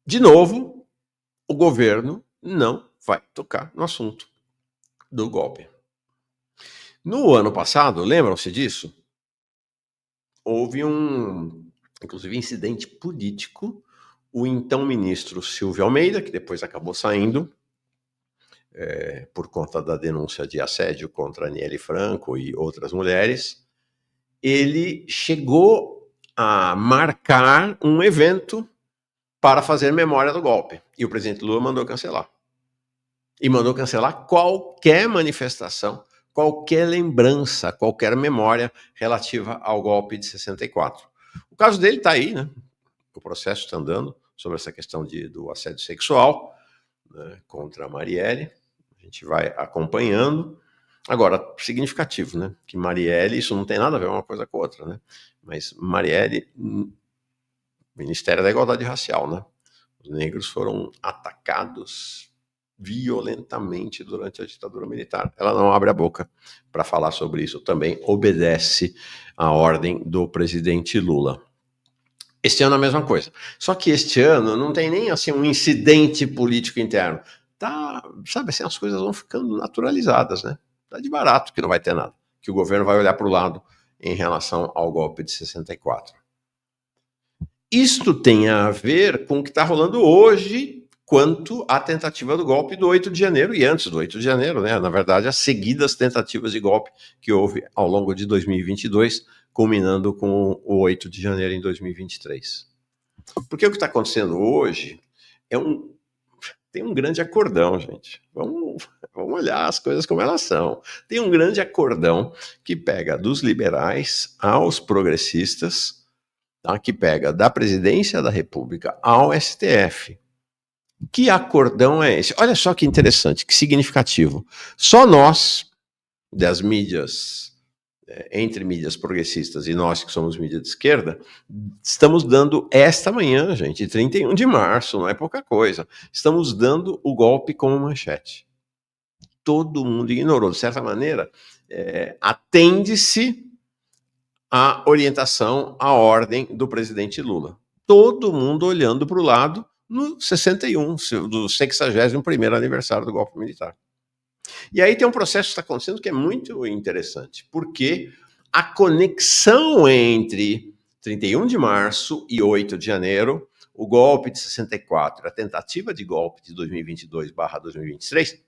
de novo, o governo não vai tocar no assunto do golpe. No ano passado, lembram-se disso? Houve inclusive, incidente político. O então ministro Silvio Almeida, que depois acabou saindo, por conta da denúncia de assédio contra Aniele Franco e outras mulheres, ele chegou a marcar um evento para fazer memória do golpe. E o presidente Lula mandou cancelar. E mandou cancelar qualquer manifestação, qualquer lembrança, qualquer memória relativa ao golpe de 64. O caso dele está aí, né? O processo está andando sobre essa questão do assédio sexual, né, contra a Marielle. A gente vai acompanhando. Agora, significativo, né? Que Marielle, isso não tem nada a ver uma coisa com a outra, né? Mas Marielle, Ministério da Igualdade Racial, né? Os negros foram atacados violentamente durante a ditadura militar. Ela não abre a boca para falar sobre isso. Também obedece à ordem do presidente Lula. Este ano a mesma coisa. Só que este ano não tem nem assim um incidente político interno. Tá, sabe assim, as coisas vão ficando naturalizadas, né? Tá de barato que não vai ter nada. Que o governo vai olhar para o lado em relação ao golpe de 64. Isto tem a ver com o que está rolando hoje quanto à tentativa do golpe do 8 de janeiro e antes do 8 de janeiro, né? Na verdade, as seguidas tentativas de golpe que houve ao longo de 2022, culminando com o 8 de janeiro em 2023. Porque o que está acontecendo hoje tem um grande acordão, gente. Vamos olhar as coisas como elas são. Tem um grande acordão que pega dos liberais aos progressistas, tá? Que pega da presidência da República ao STF. Que acordão é esse? Olha só que interessante, que significativo. Só nós, das mídias, entre mídias progressistas e nós que somos mídia de esquerda, estamos dando esta manhã, gente, 31 de março, não é pouca coisa, estamos dando o golpe como manchete. Todo mundo ignorou. De certa maneira, atende-se à orientação, à ordem do presidente Lula. Todo mundo olhando para o lado no 61, do 61º aniversário do golpe militar. E aí tem um processo que está acontecendo que é muito interessante, porque a conexão entre 31 de março e 8 de janeiro, o golpe de 64, a tentativa de golpe de 2022/2023,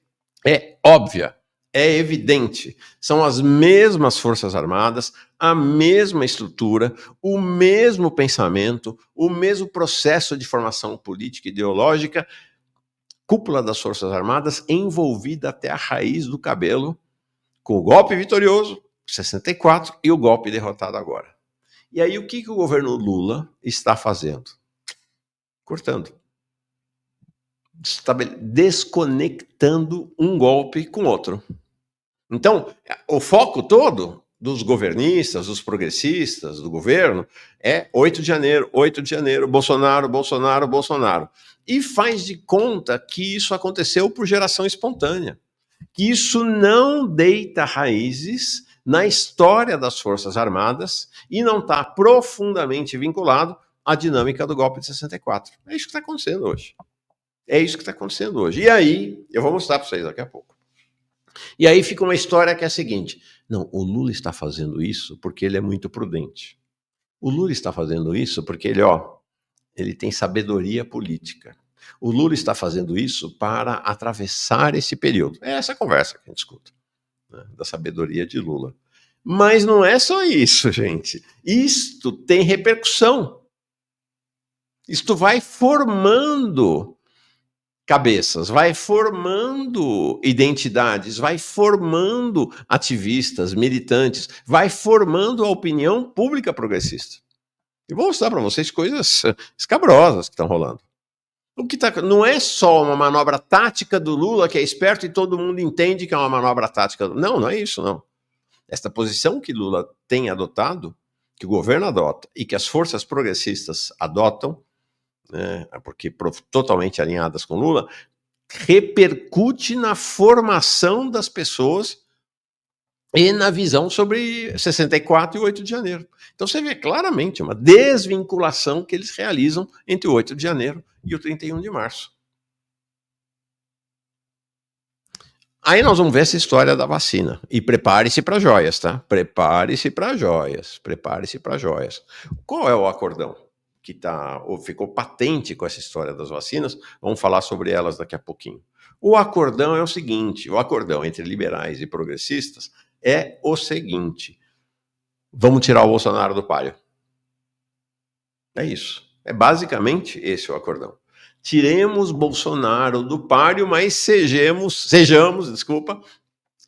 é óbvia, é evidente. São as mesmas Forças Armadas, a mesma estrutura, o mesmo pensamento, o mesmo processo de formação política e ideológica, cúpula das Forças Armadas envolvida até a raiz do cabelo com o golpe vitorioso, 64, e o golpe derrotado agora. E aí o que o governo Lula está fazendo? Cortando. Desconectando um golpe com outro. Então, o foco todo dos governistas, dos progressistas, do governo, é 8 de janeiro, 8 de janeiro, Bolsonaro, Bolsonaro, Bolsonaro. E faz de conta que isso aconteceu por geração espontânea. Que isso não deita raízes na história das Forças Armadas e não está profundamente vinculado à dinâmica do golpe de 64. É isso que está acontecendo hoje. É isso que está acontecendo hoje. E aí, eu vou mostrar para vocês daqui a pouco. E aí fica uma história que é a seguinte: não, o Lula está fazendo isso porque ele é muito prudente. O Lula está fazendo isso porque ele tem sabedoria política. O Lula está fazendo isso para atravessar esse período. É essa conversa que a gente escuta, né, da sabedoria de Lula. Mas não é só isso, gente. Isto tem repercussão. Isto vai formando cabeças, vai formando identidades, vai formando ativistas, militantes, vai formando a opinião pública progressista. E vou mostrar para vocês coisas escabrosas que estão rolando. O que não é só uma manobra tática do Lula, que é esperto e todo mundo entende que é uma manobra tática. Não é isso, não. Esta posição que Lula tem adotado, que o governo adota e que as forças progressistas adotam, né, porque totalmente alinhadas com Lula, repercute na formação das pessoas e na visão sobre 64 e 8 de janeiro. Então você vê claramente uma desvinculação que eles realizam entre o 8 de janeiro e o 31 de março. Aí nós vamos ver essa história da vacina. E prepare-se para joias, tá? Prepare-se para joias. Prepare-se para joias. Qual é o acordão que ou ficou patente com essa história das vacinas? Vamos falar sobre elas daqui a pouquinho. O acordão é o seguinte: o acordão entre liberais e progressistas é o seguinte: vamos tirar o Bolsonaro do páreo. É isso. É basicamente esse o acordão. Tiremos Bolsonaro do páreo, mas sejamos, desculpa,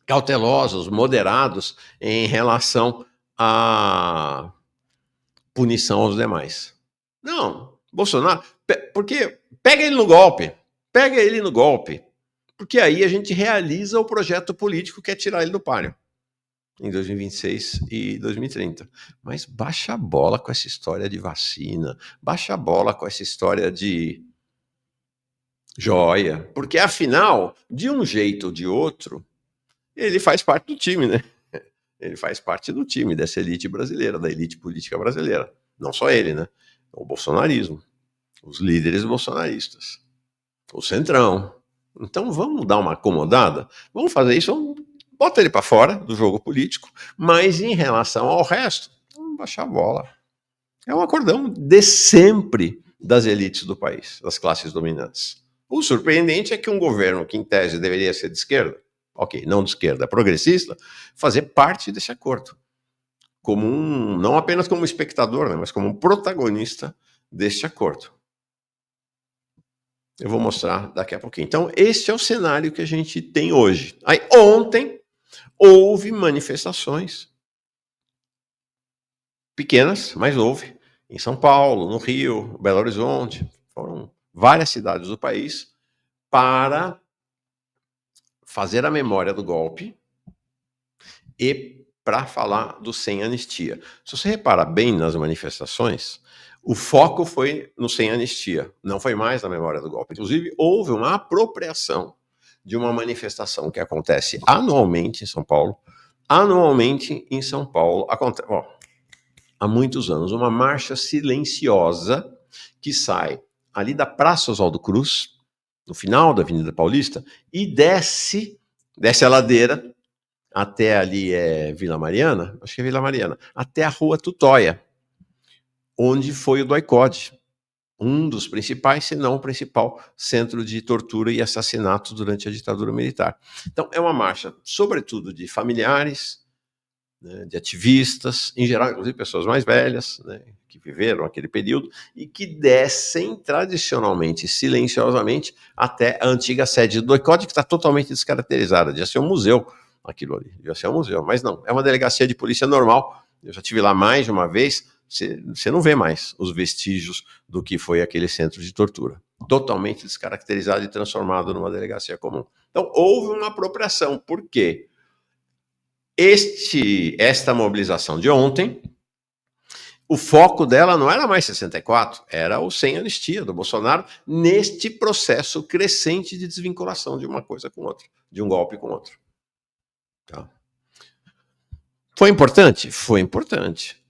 cautelosos, moderados em relação à punição aos demais. Não, Bolsonaro, porque pega ele no golpe, porque aí a gente realiza o projeto político que é tirar ele do páreo em 2026 e 2030. Mas baixa a bola com essa história de vacina, baixa a bola com essa história de joia, porque afinal, de um jeito ou de outro, ele faz parte do time, né? Ele faz parte do time, dessa elite brasileira, da elite política brasileira. Não só ele, né? O bolsonarismo, os líderes bolsonaristas, o centrão. Então vamos dar uma acomodada, vamos fazer isso, bota ele para fora do jogo político, mas em relação ao resto, vamos baixar a bola. É um acordão de sempre das elites do país, das classes dominantes. O surpreendente é que um governo que, em tese, deveria ser de esquerda, ok, não de esquerda, progressista, fazer parte desse acordo. Não apenas como espectador, né, mas como um protagonista deste acordo. Eu vou mostrar daqui a pouquinho. Então, este é o cenário que a gente tem hoje. Aí, ontem, houve manifestações pequenas, mas houve, em São Paulo, no Rio, Belo Horizonte, foram várias cidades do país, para fazer a memória do golpe e para falar do sem anistia. Se você repara bem nas manifestações, o foco foi no sem anistia, não foi mais na memória do golpe. Inclusive, houve uma apropriação de uma manifestação que acontece anualmente em São Paulo. Anualmente em São Paulo acontece, há muitos anos, uma marcha silenciosa que sai ali da Praça Oswaldo Cruz, no final da Avenida Paulista, e desce a ladeira até ali Vila Mariana, acho que é Vila Mariana, até a Rua Tutóia, onde foi o DOI-CODE, um dos principais, se não o principal, centro de tortura e assassinato durante a ditadura militar. Então, é uma marcha, sobretudo, de familiares, né, de ativistas, em geral, inclusive pessoas mais velhas, né, que viveram aquele período, e que descem tradicionalmente, silenciosamente, até a antiga sede do DOI-CODE, que está totalmente descaracterizada, devia ser um museu aquilo ali, devia ser um museu, mas não, é uma delegacia de polícia normal, eu já estive lá mais de uma vez, você não vê mais os vestígios do que foi aquele centro de tortura, totalmente descaracterizado e transformado numa delegacia comum. Então, houve uma apropriação, por quê? Esta mobilização de ontem, o foco dela não era mais 64, era o sem anistia do Bolsonaro neste processo crescente de desvinculação de uma coisa com outra, de um golpe com outro. Tá? Foi importante? Foi importante.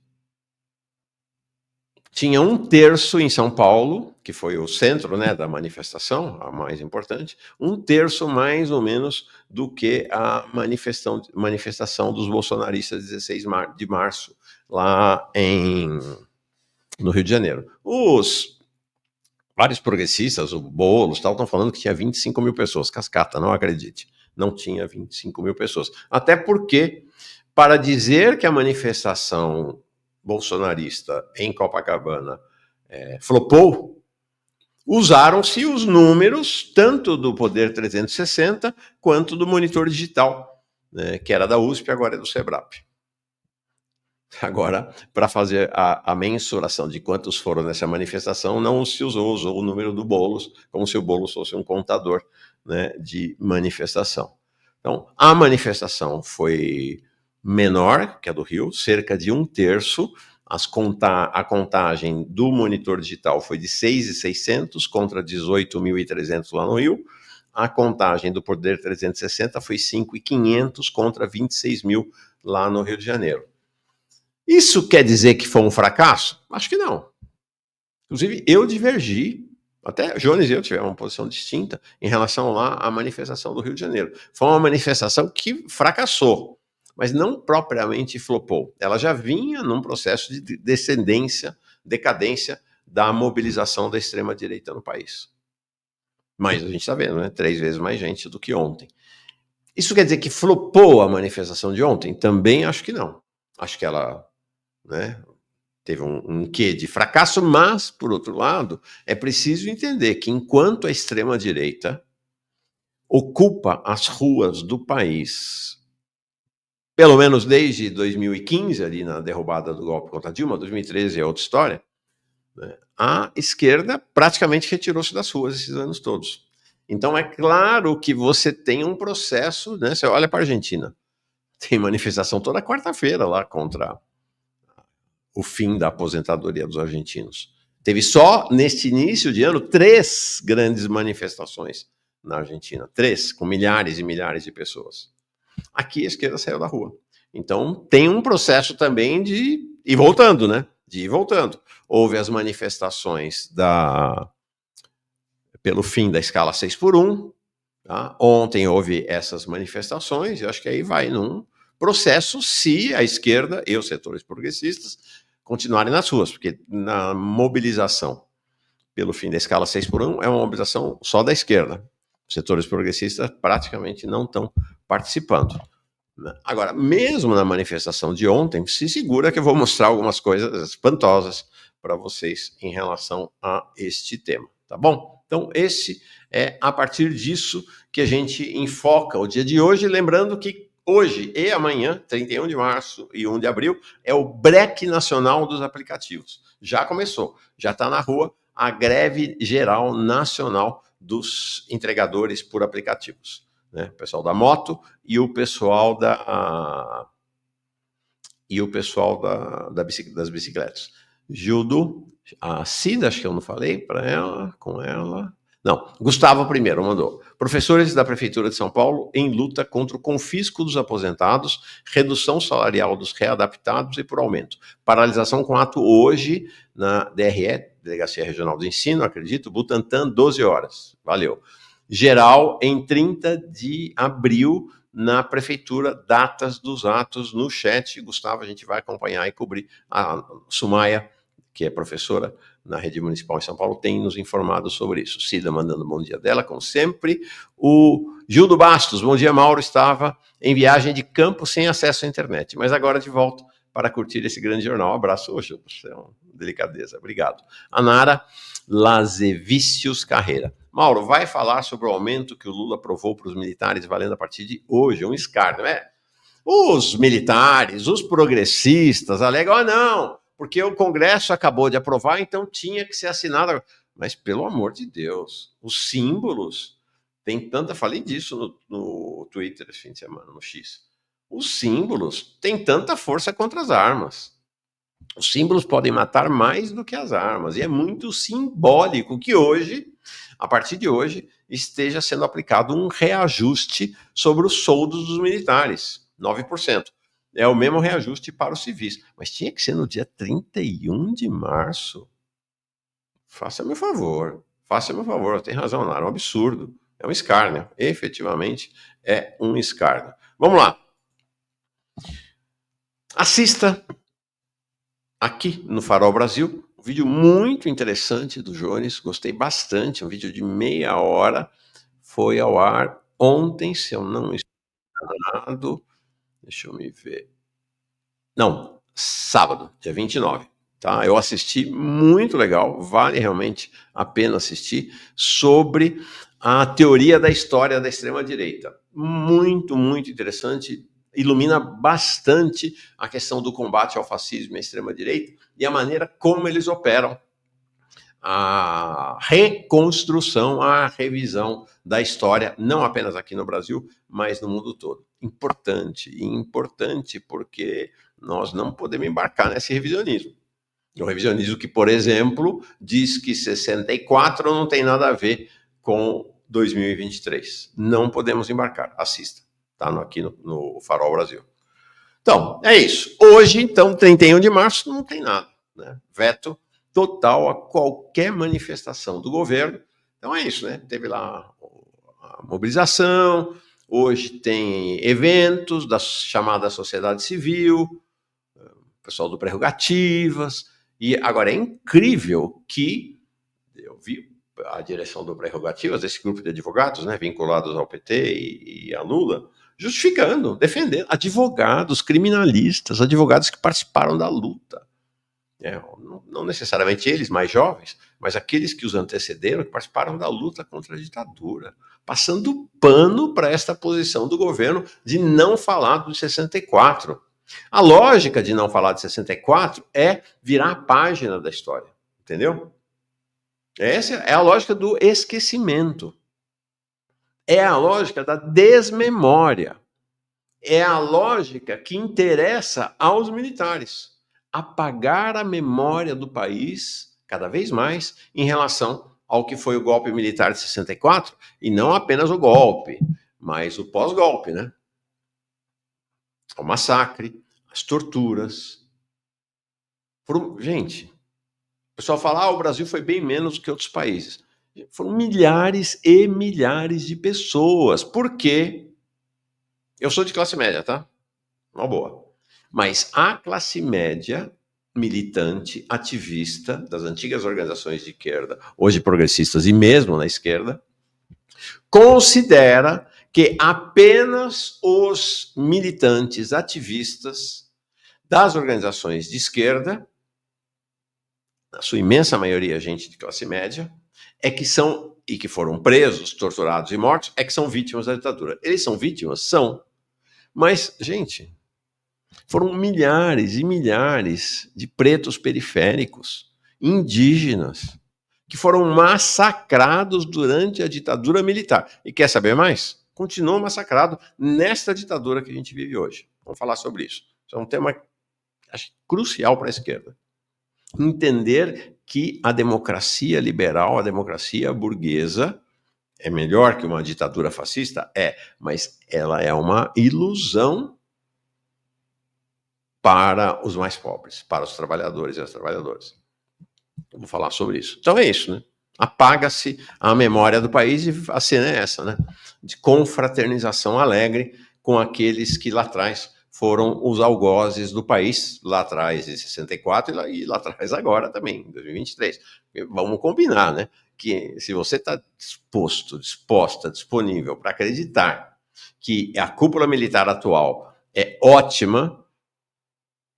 Tinha um terço em São Paulo, que foi o centro, né, da manifestação, a mais importante, um terço mais ou menos do que a manifestação dos bolsonaristas 16 de março, lá no Rio de Janeiro. Os vários progressistas, o Boulos, estão falando que tinha 25 mil pessoas. Cascata, não acredite. Não tinha 25 mil pessoas. Até porque, para dizer que a manifestação bolsonarista em Copacabana flopou, usaram-se os números tanto do Poder 360 quanto do Monitor Digital, né, que era da USP, agora é do SEBRAP. Agora, para fazer a mensuração de quantos foram nessa manifestação, não se usou o número do Boulos, como se o Boulos fosse um contador, né, de manifestação. Então, a manifestação foi menor que a do Rio, cerca de um terço. A contagem do Monitor Digital foi de 6.600 contra 18.300 lá no Rio. a contagem do Poder 360 foi 5.500 contra 26 mil lá no Rio de Janeiro. Isso quer dizer que foi um fracasso? Acho que não. Inclusive, eu divergi, até Jones e eu tivemos uma posição distinta em relação lá à manifestação do Rio de Janeiro. Foi uma manifestação que fracassou, mas não propriamente flopou. Ela já vinha num processo de decadência da mobilização da extrema-direita no país. Mas a gente está vendo, né? 3 vezes mais gente do que ontem. Isso quer dizer que flopou a manifestação de ontem? Também acho que não. Acho que ela, né, teve um quê de fracasso, mas, por outro lado, é preciso entender que enquanto a extrema-direita ocupa as ruas do país, pelo menos desde 2015, ali na derrubada do golpe contra Dilma, 2013 é outra história, né, a esquerda praticamente retirou-se das ruas esses anos todos. Então é claro que você tem um processo, né? Você olha para a Argentina, tem manifestação toda quarta-feira lá contra o fim da aposentadoria dos argentinos. Teve só, neste início de ano, 3 grandes manifestações na Argentina. 3, com milhares e milhares de pessoas. Aqui a esquerda saiu da rua. Então tem um processo também de ir voltando, né? De ir voltando. Houve as manifestações pelo fim da escala 6x1. Tá? Ontem houve essas manifestações, e acho que aí vai num processo se a esquerda e os setores progressistas continuarem nas ruas, porque na mobilização pelo fim da escala 6x1 é uma mobilização só da esquerda. Os setores progressistas praticamente não estão participando. Agora, mesmo na manifestação de ontem, se segura que eu vou mostrar algumas coisas espantosas para vocês em relação a este tema, tá bom? Então, esse é a partir disso que a gente enfoca o dia de hoje, lembrando que hoje e amanhã, 31 de março e 1 de abril, é o breque nacional dos aplicativos. Já começou, já está na rua a greve geral nacional dos entregadores por aplicativos. Né? O pessoal da moto e o pessoal das bicicletas. Gildo, a Cida, acho que eu não falei para ela, com ela. Não, Gustavo primeiro mandou. Professores da Prefeitura de São Paulo em luta contra o confisco dos aposentados, redução salarial dos readaptados e por aumento. Paralisação com ato hoje na DRE, Delegacia Regional do Ensino, acredito, Butantã, 12 horas. Valeu. Geral em 30 de abril na prefeitura, datas dos atos no chat. Gustavo, a gente vai acompanhar e cobrir. A Sumaia, que é professora na rede municipal em São Paulo, tem nos informado sobre isso. Cida mandando bom dia dela, como sempre. O Gildo Bastos, bom dia, Mauro, estava em viagem de campo sem acesso à internet, mas agora de volta para curtir esse grande jornal. Um abraço, Gildo, você é uma delicadeza, obrigado. A Nara Lazevicius Carreira. Mauro, vai falar sobre o aumento que o Lula aprovou para os militares valendo a partir de hoje, um escárnio, né? Os militares, os progressistas alegam, não, porque o Congresso acabou de aprovar, então tinha que ser assinado. Mas, pelo amor de Deus, os símbolos, tem tanta, falei disso no Twitter esse fim de semana, no X. Os símbolos têm tanta força contra as armas. Os símbolos podem matar mais do que as armas, e é muito simbólico que hoje, a partir de hoje, esteja sendo aplicado um reajuste sobre os soldos dos militares, 9%. É o mesmo reajuste para os civis, mas tinha que ser no dia 31 de março. Faça meu favor, tem razão, Nara, é um absurdo, é um escárnio, efetivamente é um escárnio. Vamos lá. Assista aqui no Farol Brasil, um vídeo muito interessante do Jones, gostei bastante, um vídeo de meia hora, foi ao ar ontem, se eu não estou enganado, deixa eu me ver, não, sábado, dia 29, tá? Eu assisti, muito legal, vale realmente a pena assistir, sobre a teoria da história da extrema-direita, muito, muito interessante, ilumina bastante a questão do combate ao fascismo e à extrema-direita e a maneira como eles operam a reconstrução, a revisão da história, não apenas aqui no Brasil, mas no mundo todo. Importante porque nós não podemos embarcar nesse revisionismo. O revisionismo que, por exemplo, diz que 64 não tem nada a ver com 2023. Não podemos embarcar. Assista. Tá aqui no Farol Brasil. Então, é isso. Hoje, então, 31 de março, não tem nada. Né? Veto total a qualquer manifestação do governo. Então é isso, né? Teve lá a mobilização, hoje tem eventos da chamada sociedade civil, pessoal do Prerrogativas, e agora é incrível que eu vi a direção do Prerrogativas, esse grupo de advogados, né, vinculados ao PT e a Lula, justificando, defendendo advogados, criminalistas, advogados que participaram da luta. Não necessariamente eles, mais jovens, mas aqueles que os antecederam, que participaram da luta contra a ditadura, passando pano para esta posição do governo de não falar do 64. A lógica de não falar de 64 é virar a página da história, entendeu? Essa é a lógica do esquecimento. É a lógica da desmemória. É a lógica que interessa aos militares. Apagar a memória do país cada vez mais em relação ao que foi o golpe militar de 64, e não apenas o golpe, mas o pós-golpe, né? O massacre, as torturas. Gente, o pessoal fala, o Brasil foi bem menos do que outros países. Foram milhares e milhares de pessoas. Por quê? Eu sou de classe média, tá? Uma boa. Mas a classe média militante, ativista das antigas organizações de esquerda, hoje progressistas e mesmo na esquerda, considera que apenas os militantes ativistas das organizações de esquerda, na sua imensa maioria gente de classe média, é que são, e que foram presos, torturados e mortos, é que são vítimas da ditadura. Eles são vítimas? São. Mas, gente, foram milhares e milhares de pretos periféricos, indígenas, que foram massacrados durante a ditadura militar. E quer saber mais? Continuam massacrados nesta ditadura que a gente vive hoje. Vamos falar sobre isso. Isso é um tema, acho, crucial para a esquerda. Entender que a democracia liberal, a democracia burguesa, é melhor que uma ditadura fascista? É, mas ela é uma ilusão para os mais pobres, para os trabalhadores e as trabalhadoras. Eu vou falar sobre isso. Então é isso, né? Apaga-se a memória do país e a cena é essa, né? De confraternização alegre com aqueles que lá atrás foram os algozes do país, lá atrás em 64 e lá atrás agora também, em 2023. Vamos combinar, né? Que se você está disposta, disponível para acreditar que a cúpula militar atual é ótima,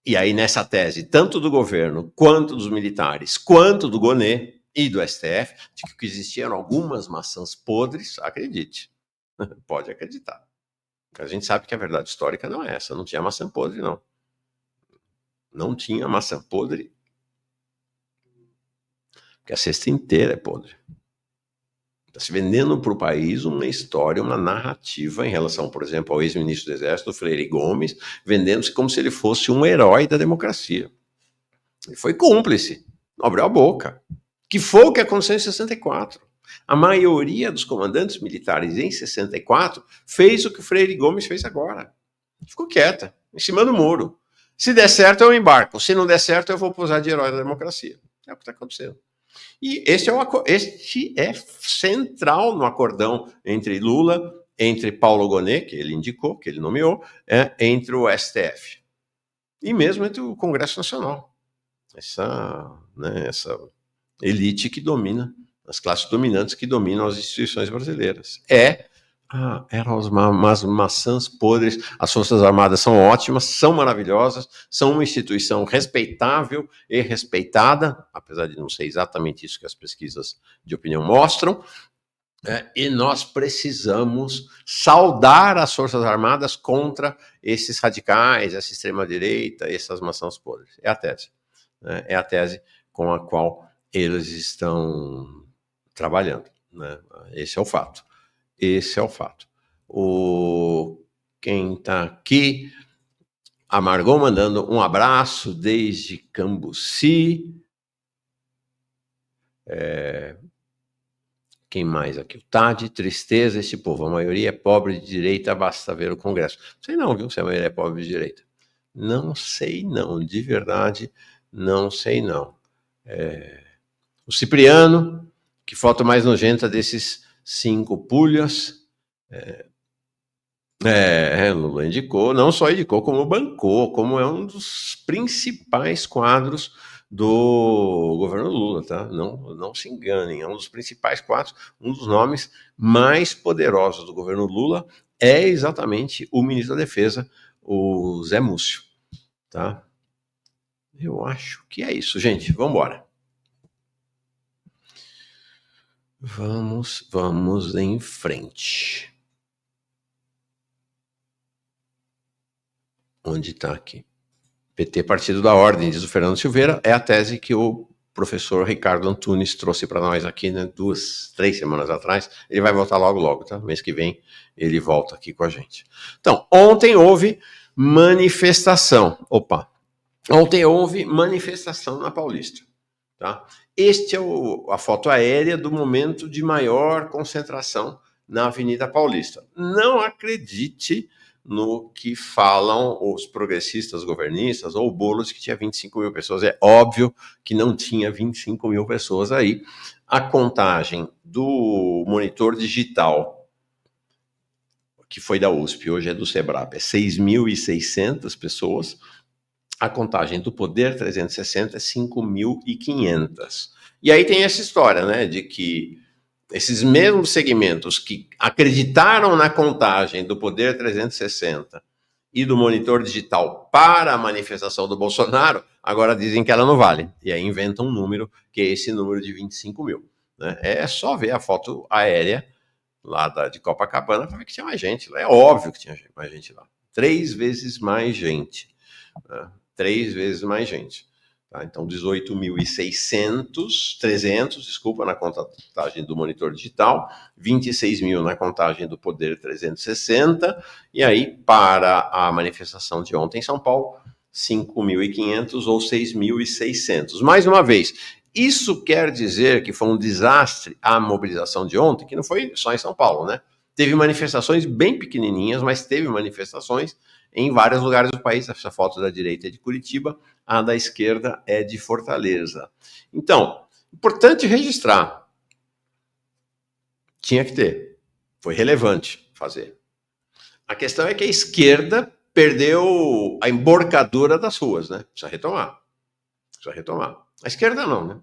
e aí, nessa tese, tanto do governo, quanto dos militares, quanto do Gonê e do STF, de que existiam algumas maçãs podres, acredite. Pode acreditar. A gente sabe que a verdade histórica não é essa. Não tinha maçã podre, não. Não tinha maçã podre. Porque a cesta inteira é podre. Está se vendendo para o país uma história, uma narrativa em relação, por exemplo, ao ex-ministro do Exército, Freire Gomes, vendendo-se como se ele fosse um herói da democracia. Ele foi cúmplice, não abriu a boca. Que foi o que aconteceu em 64. A maioria dos comandantes militares em 64 fez o que o Freire Gomes fez agora. Ficou quieta, em cima do muro. Se der certo, eu embarco. Se não der certo, eu vou posar de herói da democracia. É o que está acontecendo. E este é central no acordão entre Lula, entre Paulo Gonet, que ele indicou, que ele nomeou, entre o STF. E mesmo entre o Congresso Nacional. Essa elite que domina, as classes dominantes que dominam as instituições brasileiras. Eram umas maçãs podres. As Forças Armadas são ótimas, são maravilhosas, são uma instituição respeitável e respeitada, apesar de não ser exatamente isso que as pesquisas de opinião mostram, e nós precisamos saudar as Forças Armadas contra esses radicais, essa extrema-direita, essas maçãs podres. É a tese. É a tese com a qual eles estão trabalhando. Né? Esse é o fato. Esse é o fato. Quem está aqui, a Margot mandando um abraço desde Cambuci. Quem mais aqui? O Tade, tristeza, esse povo. A maioria é pobre de direita, basta ver o Congresso. Não sei não, viu, se a maioria é pobre de direita. Não sei não, de verdade, não sei não. O Cipriano, que foto mais nojenta desses 5 pulhas. Lula indicou, não só indicou, como bancou, como é um dos principais quadros do governo Lula, tá? Não se enganem, é um dos principais quadros, um dos nomes mais poderosos do governo Lula é exatamente o ministro da Defesa, o Zé Múcio, tá? Eu acho que é isso, gente. Vamos embora. Vamos em frente. Onde está aqui? PT Partido da Ordem, diz o Fernando Silveira, é a tese que o professor Ricardo Antunes trouxe para nós aqui, né, 3 semanas atrás. Ele vai voltar logo, tá? Mês que vem ele volta aqui com a gente. Então, ontem houve manifestação. Ontem houve manifestação na Paulista, tá? Este é a foto aérea do momento de maior concentração na Avenida Paulista. Não acredite no que falam os progressistas governistas ou o Boulos que tinha 25 mil pessoas. É óbvio que não tinha 25 mil pessoas aí. A contagem do monitor digital, que foi da USP, hoje é do Sebrap, é 6.600 pessoas. A contagem do Poder 360 é 5.500. E aí tem essa história, né, de que esses mesmos segmentos que acreditaram na contagem do Poder 360 e do monitor digital para a manifestação do Bolsonaro, agora dizem que ela não vale. E aí inventam um número, que é esse número de 25 mil. Né? É só ver a foto aérea lá de Copacabana para ver que tinha mais gente. É óbvio que tinha mais gente lá. 3 vezes mais gente. Né? 3 vezes mais gente. Tá? Então, 300, desculpa, na contagem do monitor digital, 26 mil na contagem do Poder 360, e aí, para a manifestação de ontem em São Paulo, 5.500 ou 6.600. Mais uma vez, isso quer dizer que foi um desastre a mobilização de ontem, que não foi só em São Paulo, né? Teve manifestações bem pequenininhas, mas teve manifestações em vários lugares do país. Essa foto da direita é de Curitiba, a da esquerda é de Fortaleza. Então, importante registrar. Tinha que ter. Foi relevante fazer. A questão é que a esquerda perdeu a emborcadura das ruas, né? Precisa retomar. A esquerda não, né?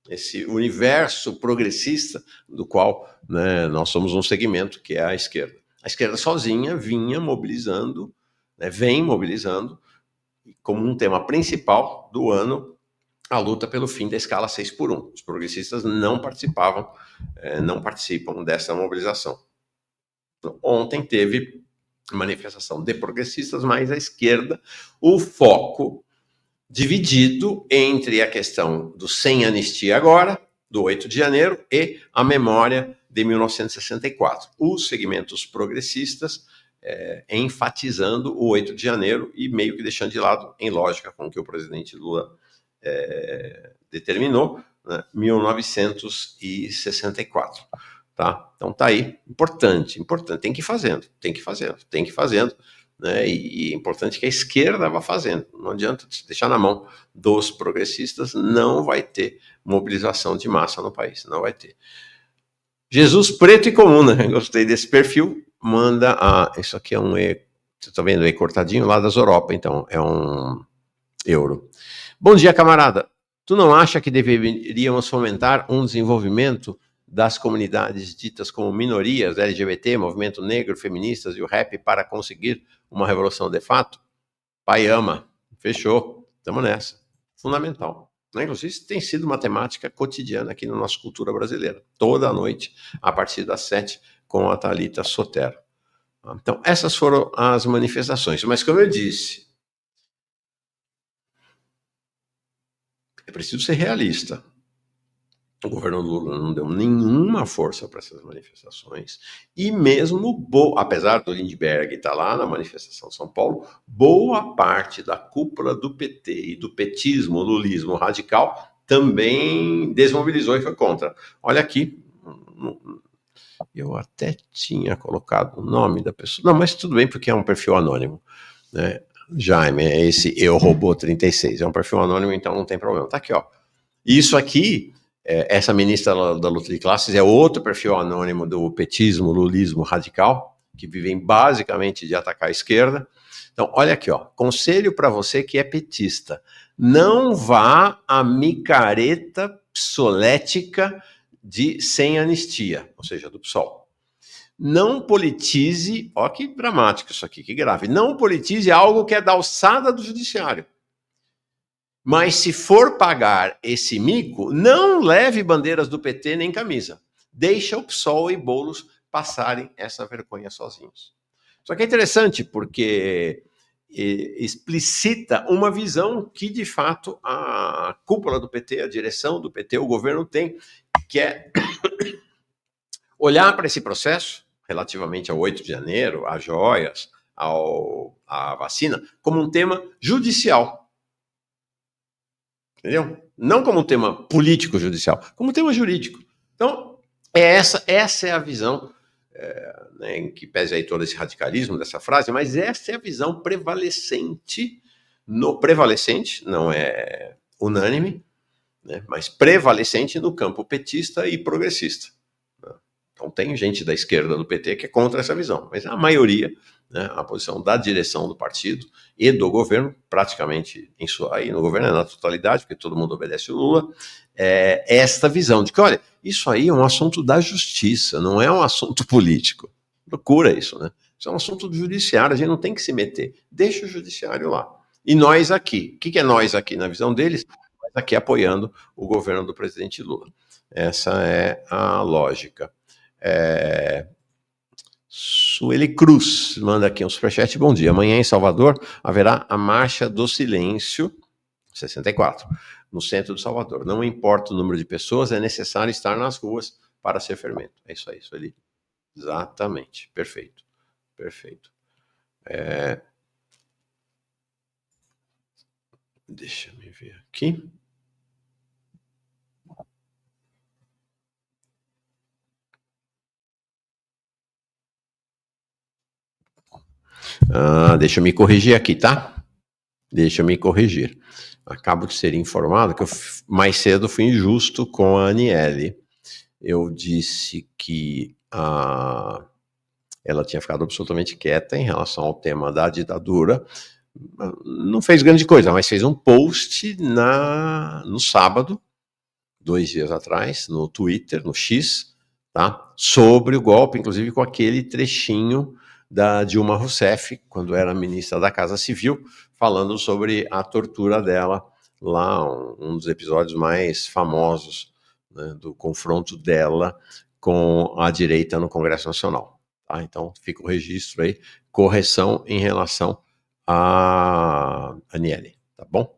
Esse universo progressista do qual, né, nós somos um segmento, que é a esquerda. A esquerda sozinha vinha mobilizando, né, vem mobilizando, como um tema principal do ano, a luta pelo fim da escala 6x1. Os progressistas não participam dessa mobilização. Então, ontem teve manifestação de progressistas, mas a esquerda, o foco dividido entre a questão do sem anistia agora, do 8 de janeiro, e a memória de 1964. Os segmentos progressistas enfatizando o 8 de janeiro e meio que deixando de lado, em lógica com o que o presidente Lula determinou, né, 1964. Tá? Então tá aí, importante, tem que ir fazendo, né? E é importante que a esquerda vá fazendo. Não adianta se deixar na mão dos progressistas, não vai ter mobilização de massa no país, não vai ter. Jesus preto e comum, né? Gostei desse perfil. Manda isso aqui é um E, você tá vendo aí cortadinho lá das Europa, então é um euro. Bom dia, camarada. Tu não acha que deveríamos fomentar um desenvolvimento das comunidades ditas como minorias, LGBT, movimento negro, feministas e o rap para conseguir uma revolução de fato? Pai ama. Fechou. Estamos nessa. Fundamental. Inclusive, isso tem sido uma temática cotidiana aqui na nossa cultura brasileira. Toda noite, a partir das 7, com a Thalita Sotero. Então, essas foram as manifestações. Mas, como eu disse, é preciso ser realista. O governo Lula não deu nenhuma força para essas manifestações, e mesmo, apesar do Lindbergh estar lá na manifestação de São Paulo, boa parte da cúpula do PT e do petismo, lulismo radical, também desmobilizou e foi contra. Olha aqui, eu até tinha colocado o nome da pessoa. Não, mas tudo bem, porque é um perfil anônimo, né? Jaime, é esse Eu Robô 36. É um perfil anônimo, então não tem problema. Tá aqui, ó. Isso aqui, essa ministra da luta de classes é outro perfil anônimo do petismo, lulismo radical, que vivem basicamente de atacar a esquerda. Então, olha aqui, ó. Conselho para você que é petista. Não vá à micareta psolética de sem anistia, ou seja, do PSOL. Não politize, ó que dramático isso aqui, que grave. Não politize algo que é da alçada do judiciário. Mas se for pagar esse mico, não leve bandeiras do PT nem camisa. Deixa o PSOL e Boulos passarem essa vergonha sozinhos. Só que é interessante porque explicita uma visão que, de fato, a cúpula do PT, a direção do PT, o governo tem, que é olhar para esse processo, relativamente ao 8 de janeiro, às joias, à vacina, como um tema judicial. Entendeu? Não como um tema político-judicial, como um tema jurídico. Então, essa é a visão, né, em que pese aí todo esse radicalismo dessa frase, mas essa é a visão prevalecente, prevalecente, não é unânime, né, mas prevalecente no campo petista e progressista. Então tem gente da esquerda do PT que é contra essa visão, mas a maioria, né, a posição da direção do partido e do governo, praticamente aí no governo é na totalidade, porque todo mundo obedece o Lula, é esta visão de que, olha, isso aí é um assunto da justiça, não é um assunto político. Procura isso, né? Isso é um assunto do judiciário, a gente não tem que se meter. Deixa o judiciário lá. E nós aqui, o que é nós aqui na visão deles? Nós aqui apoiando o governo do presidente Lula. Essa é a lógica. Sueli Cruz manda aqui um superchat. Bom dia. Amanhã em Salvador haverá a Marcha do Silêncio 64, no centro de Salvador. Não importa o número de pessoas, é necessário estar nas ruas para ser fermento. É isso aí, Sueli. Exatamente. Perfeito. Perfeito. Deixa eu ver aqui. Deixa eu me corrigir aqui, tá? Deixa eu me corrigir. Acabo de ser informado que eu mais cedo fui injusto com a Aniele. Eu disse que ela tinha ficado absolutamente quieta em relação ao tema da ditadura. Não fez grande coisa, mas fez um post no sábado, 2 dias atrás, no Twitter, no X, tá? Sobre o golpe, inclusive com aquele trechinho da Dilma Rousseff, quando era ministra da Casa Civil, falando sobre a tortura dela lá, um dos episódios mais famosos, né, do confronto dela com a direita no Congresso Nacional. Tá? Então, fica o registro aí, correção em relação a Aniele, tá bom?